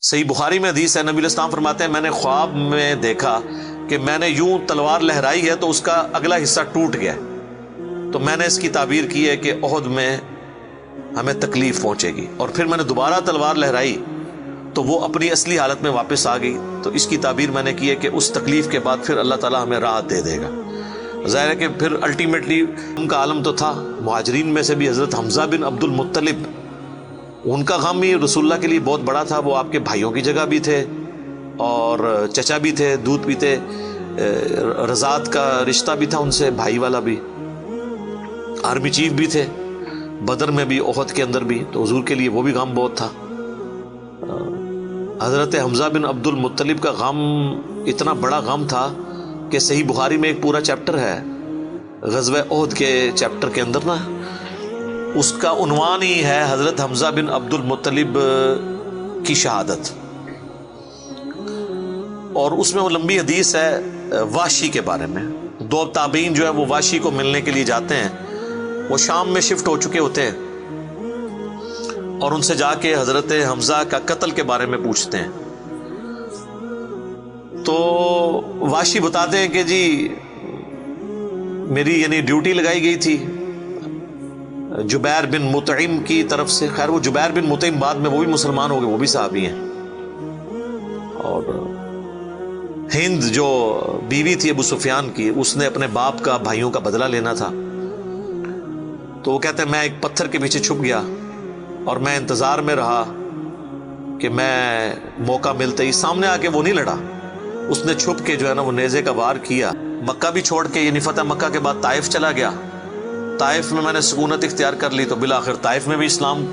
صحیح بخاری میں حدیث ہے، نبی علیہ السلام فرماتے ہیں میں نے خواب میں دیکھا کہ میں نے یوں تلوار لہرائی ہے تو اس کا اگلا حصہ ٹوٹ گیا، تو میں نے اس کی تعبیر کی ہے کہ احد میں ہمیں تکلیف پہنچے گی، اور پھر میں نے دوبارہ تلوار لہرائی تو وہ اپنی اصلی حالت میں واپس آ گئی، تو اس کی تعبیر میں نے کی ہے کہ اس تکلیف کے بعد پھر اللہ تعالیٰ ہمیں راحت دے دے گا۔ ظاہر ہے کہ پھر الٹیمیٹلی ان کا عالم تو تھا۔ مہاجرین میں سے بھی حضرت حمزہ بن عبد المطلب، ان کا غم بھی رسول اللہ کے لیے بہت بڑا تھا، وہ آپ کے بھائیوں کی جگہ بھی تھے اور چچا بھی تھے، دودھ پیتے، رضاعت کا رشتہ بھی تھا ان سے، بھائی والا بھی، آرمی چیف بھی تھے بدر میں بھی، احد کے اندر بھی، تو حضور کے لیے وہ بھی غم بہت تھا۔ حضرت حمزہ بن عبد المطلب کا غم اتنا بڑا غم تھا کہ صحیح بخاری میں ایک پورا چیپٹر ہے غزوہ احد کے چیپٹر کے اندر نا، اس کا عنوان ہی ہے حضرت حمزہ بن عبد المطلب کی شہادت، اور اس میں وہ لمبی حدیث ہے واشی کے بارے میں۔ دو تابعین جو ہے وہ واشی کو ملنے کے لیے جاتے ہیں، وہ شام میں شفٹ ہو چکے ہوتے ہیں، اور ان سے جا کے حضرت حمزہ کا قتل کے بارے میں پوچھتے ہیں، تو واشی بتاتے ہیں کہ جی میری یعنی ڈیوٹی لگائی گئی تھی جبیر بن مطعم کی طرف سے۔ خیر وہ جبیر بن مطعم بعد میں وہ بھی مسلمان ہو گئے، وہ بھی صحابی ہیں، اور ہند جو بیوی تھی ابو سفیان کی، اس نے اپنے باپ کا بھائیوں کا بدلہ لینا تھا، تو وہ کہتے ہیں میں ایک پتھر کے پیچھے چھپ گیا اور میں انتظار میں رہا کہ میں موقع ملتے ہی سامنے آ کے وہ نہیں لڑا، اس نے چھپ کے جو ہے نا وہ نیزے کا وار کیا، مکہ بھی چھوڑ کے یعنی فتح مکہ کے بعد طائف چلا گیا، طائف میں نے سکونت اختیار کر لی، تو بالآخر طائف میں بھی اسلام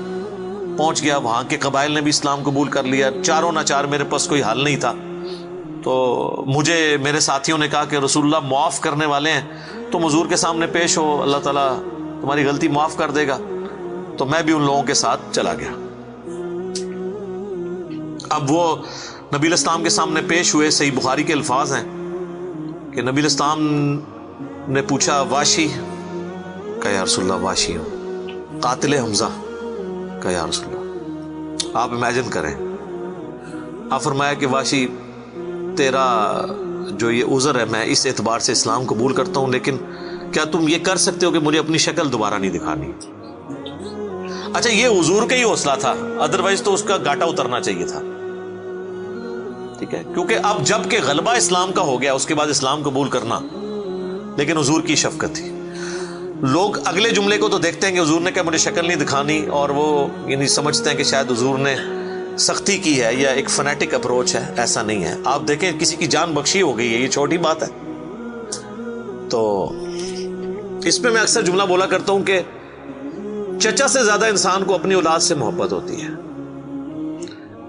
پہنچ گیا، وہاں کے قبائل نے بھی اسلام قبول کر لیا، چاروں ناچار میرے پاس کوئی حل نہیں تھا، تو مجھے میرے ساتھیوں نے کہا کہ رسول اللہ معاف کرنے والے ہیں، تم حضور کے سامنے پیش ہو، اللہ تعالیٰ تمہاری غلطی معاف کر دے گا، تو میں بھی ان لوگوں کے ساتھ چلا گیا۔ اب وہ نبی علیہ السلام کے سامنے پیش ہوئے، صحیح بخاری کے الفاظ ہیں کہ نبی علیہ السلام نے پوچھا واشی کا یا رسول اللہ واشی ہوں، قاتل حمزہ کا یا رسول اللہ۔ آپ امیجن کریں، آپ فرمایا کہ واشی تیرا جو یہ عذر ہے میں اس اعتبار سے اسلام قبول کرتا ہوں، لیکن کیا تم یہ کر سکتے ہو کہ مجھے اپنی شکل دوبارہ نہیں دکھانی؟ اچھا یہ حضور کا ہی حوصلہ تھا، ادروائز تو اس کا گاٹا اترنا چاہیے تھا، ٹھیک ہے، کیونکہ اب جب کہ غلبہ اسلام کا ہو گیا اس کے بعد اسلام قبول کرنا، لیکن حضور کی شفقت تھی۔ لوگ اگلے جملے کو تو دیکھتے ہیں کہ حضور نے کہا مجھے شکل نہیں دکھانی، اور وہ یعنی سمجھتے ہیں کہ شاید حضور نے سختی کی ہے یا ایک فنیٹک اپروچ ہے، ایسا نہیں ہے۔ آپ دیکھیں کسی کی جان بخشی ہو گئی ہے، یہ چھوٹی بات ہے۔ تو اس پہ میں اکثر جملہ بولا کرتا ہوں کہ چچا سے زیادہ انسان کو اپنی اولاد سے محبت ہوتی ہے۔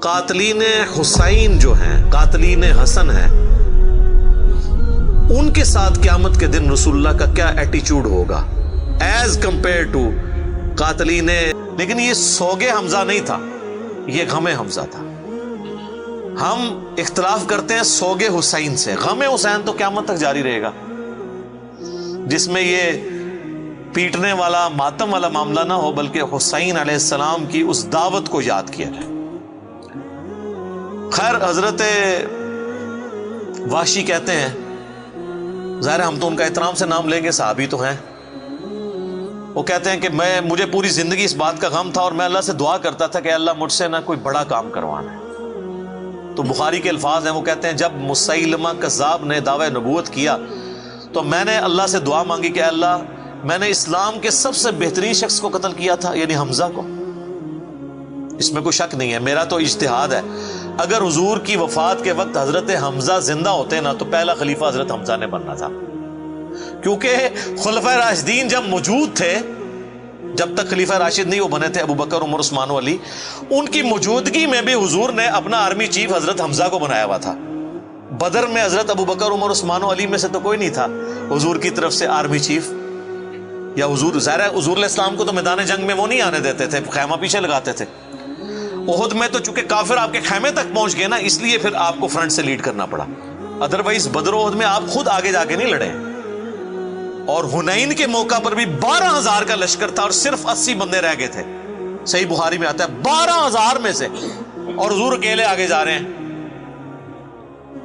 قاتلین حسین جو ہیں، قاتلین حسن ہیں، ان کے ساتھ قیامت کے دن رسول اللہ کا کیا ایٹیچیوڈ ہوگا ایز کمپیئر ٹو قاتلین، لیکن یہ سوگ حمزہ نہیں تھا، یہ غم حمزہ تھا۔ ہم اختلاف کرتے ہیں سوگ حسین سے، غم حسین تو قیامت تک جاری رہے گا، جس میں یہ پیٹنے والا ماتم والا معاملہ نہ ہو، بلکہ حسین علیہ السلام کی اس دعوت کو یاد کیا جائے۔ خیر حضرت واشی کہتے ہیں، ظاہر ہم تو ان کا احترام سے نام لیں گے، صحابی تو ہیں، وہ کہتے ہیں کہ مجھے پوری زندگی اس بات کا غم تھا اور میں اللہ سے دعا کرتا تھا کہ اللہ مجھ سے نہ کوئی بڑا کام کروانا ہے۔ تو بخاری کے الفاظ ہیں، وہ کہتے ہیں جب مسیلمہ کذاب نے دعوی نبوت کیا تو میں نے اللہ سے دعا مانگی کہ اللہ میں نے اسلام کے سب سے بہترین شخص کو قتل کیا تھا، یعنی حمزہ کو، اس میں کوئی شک نہیں ہے، میرا تو اجتہاد ہے، اگر حضور کی وفات کے وقت حضرت حمزہ زندہ ہوتے نا تو پہلا خلیفہ حضرت حمزہ نے بننا تھا، کیونکہ خلفائے راشدین جب موجود تھے، جب تک خلیفہ راشد نہیں وہ بنے تھے ابو بکر عمر عثمان و علی، ان کی موجودگی میں بھی حضور نے اپنا آرمی چیف حضرت حمزہ کو بنایا ہوا تھا۔ بدر میں حضرت ابو بکر عمر عثمان و علی میں سے تو کوئی نہیں تھا حضور کی طرف سے آرمی چیف، یا حضور ظاہر ہے حضور علیہ السلام کو تو میدان جنگ میں وہ نہیں آنے دیتے تھے، خیمہ پیچھے لگاتے تھے۔ احد میں تو چونکہ کافر آپ کے خیمے تک پہنچ گئے نا، اس لیے پھر آپ کو فرنٹ سے لیڈ کرنا پڑا، ادروائز بدر و احد میں آپ خود آگے جا کے نہیں لڑے۔ اور حنین کے موقع پر بھی 12,000 کا لشکر تھا اور صرف 80 بندے رہ گئے تھے، صحیح بخاری میں آتا ہے 12,000 میں سے اور حضور اکیلے آگے جا رہے ہیں.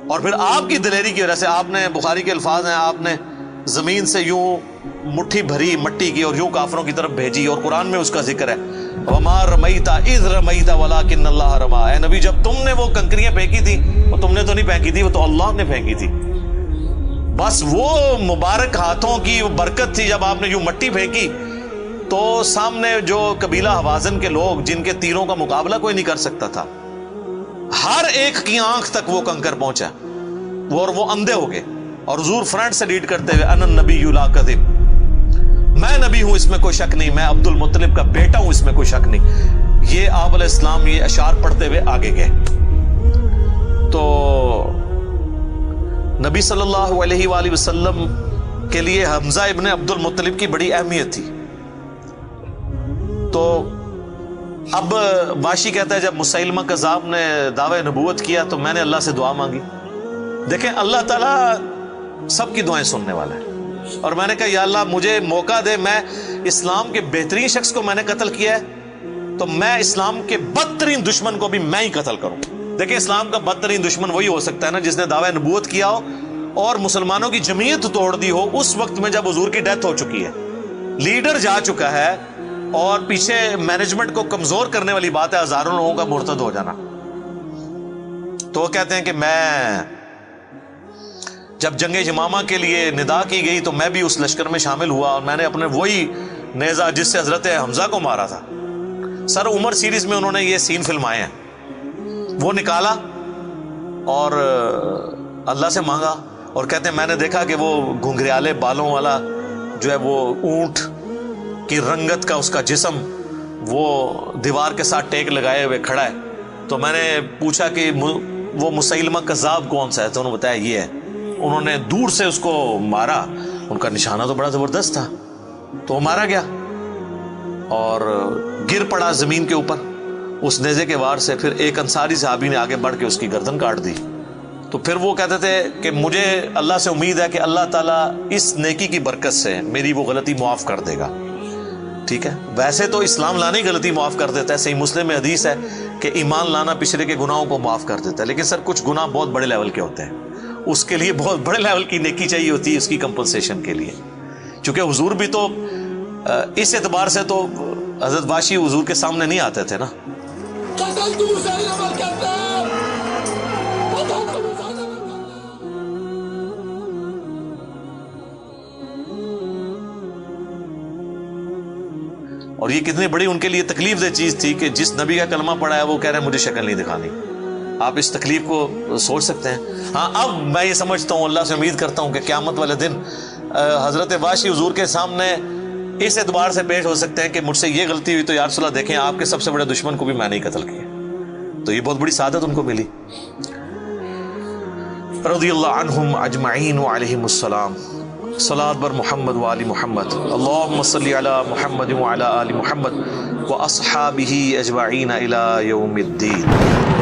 اور پھر آپ کی دلیری کی وجہ سے آپ نے, بخاری کے الفاظ ہیں, آپ نے زمین سے یوں مٹھی بھری مٹی کی اور یوں کافروں کی طرف بھیجی, اور قرآن میں اس کا ذکر ہے وَمَا رَمَيْتَ إِذْ رَمَيْتَ وَلَكِنَّ اللَّهَ رَمَىٰ. اے نبی, جب تم نے وہ کنکریاں پھینکی تھی وہ تم نے تو نہیں پھینکی تھی, وہ تو اللہ نے پھینکی تھی. بس وہ مبارک ہاتھوں کی برکت تھی. جب آپ نے یوں مٹی پھینکی تو سامنے جو قبیلہ حوازن کے لوگ, جن کے تیروں کا مقابلہ کوئی نہیں کر سکتا تھا, ہر ایک کی آنکھ تک وہ کنکر پہنچا, وہ اندھے ہو گئے. اور حضور فرنٹ سے لیڈ کرتے ہوئے انا النبی لا کذب, میں نبی ہوں, اس میں کوئی شک نہیں, میں عبد المطلب کا بیٹا ہوں, اس میں کوئی شک نہیں. یہ آپ علیہ السلام یہ اشعار پڑھتے ہوئے آگے گئے. تو نبی صلی اللہ علیہ وآلہ وسلم کے لیے حمزہ ابن عبد المطلب کی بڑی اہمیت تھی. تو اب واشی کہتا ہے جب مسیلمہ کذاب نے دعوی نبوت کیا تو میں نے اللہ سے دعا مانگی. دیکھیں اللہ تعالیٰ سب کی دعائیں سننے والا ہے, اور میں نے کہا یا اللہ مجھے موقع دے, میں اسلام کے بہترین شخص کو میں نے قتل کیا ہے تو میں اسلام کے بدترین دشمن کو بھی میں ہی قتل کروں. دیکھیں اسلام کا بدترین دشمن وہی ہو سکتا ہے نا جس نے دعوی نبوت کیا ہو اور مسلمانوں کی جمعیت توڑ دی ہو اس وقت میں جب حضور کی ڈیتھ ہو چکی ہے, لیڈر جا چکا ہے, اور پیچھے مینجمنٹ کو کمزور کرنے والی بات ہے ہزاروں لوگوں کا مرتد ہو جانا. تو وہ کہتے ہیں کہ میں جب جنگ یمامہ کے لیے ندا کی گئی تو میں بھی اس لشکر میں شامل ہوا, اور میں نے اپنے وہی نیزہ جس سے حضرت حمزہ کو مارا تھا, سر عمر سیریز میں انہوں نے یہ سین فلمائے ہیں, وہ نکالا اور اللہ سے مانگا. اور کہتے ہیں میں نے دیکھا کہ وہ گھنگریالے بالوں والا جو ہے وہ اونٹ کی رنگت کا اس کا جسم وہ دیوار کے ساتھ ٹیک لگائے ہوئے کھڑا ہے. تو میں نے پوچھا کہ وہ مسیلمہ کذاب کون سا ہے, تو انہوں نے بتایا یہ ہے. انہوں نے دور سے اس کو مارا, ان کا نشانہ تو بڑا زبردست تھا, تو وہ مارا گیا اور گر پڑا زمین کے اوپر اس نیزے کے وار سے. پھر ایک انصاری صحابی نے آگے بڑھ کے اس کی گردن کاٹ دی. تو پھر وہ کہتے تھے کہ مجھے اللہ سے امید ہے کہ اللہ تعالیٰ اس نیکی کی برکت سے میری وہ غلطی معاف کر دے گا. ٹھیک ہے, ویسے تو اسلام لانے کی غلطی معاف کر دیتا ہے, صحیح مسلم میں حدیث ہے کہ ایمان لانا پچھلے کے گناہوں کو معاف کر دیتا ہے, لیکن سر کچھ گناہ بہت بڑے لیول کے ہوتے ہیں, اس کے لیے بہت بڑے لیول کی نیکی چاہیے ہوتی ہے اس کی کمپنسیشن کے لیے. چونکہ حضور بھی تو اس اعتبار سے تو حضرت واشی حضور کے سامنے نہیں آتے تھے نا. اور یہ کتنی بڑی ان کے لیے تکلیف دہ چیز تھی کہ جس نبی کا کلمہ پڑھا ہے وہ کہہ رہے ہیں مجھے شکل نہیں دکھانی. آپ اس تکلیف کو سوچ سکتے ہیں. ہاں اب میں یہ سمجھتا ہوں, اللہ سے امید کرتا ہوں کہ قیامت والے دن حضرت واشی حضور کے سامنے اس اعتبار سے پیش ہو سکتے ہیں کہ مجھ سے یہ غلطی ہوئی تو یا رسول اللہ دیکھیں آپ کے سب سے بڑے دشمن کو بھی میں نہیں قتل کیا. تو یہ بہت بڑی سعادت ان کو ملی. رضی اللہ عنہم اجمعین وعلیہم السلام. صلاۃ بر محمد وآل محمد. اللہم صلی علی محمد وعلی آل محمد واصحابہ اجمعین الی یوم الدین.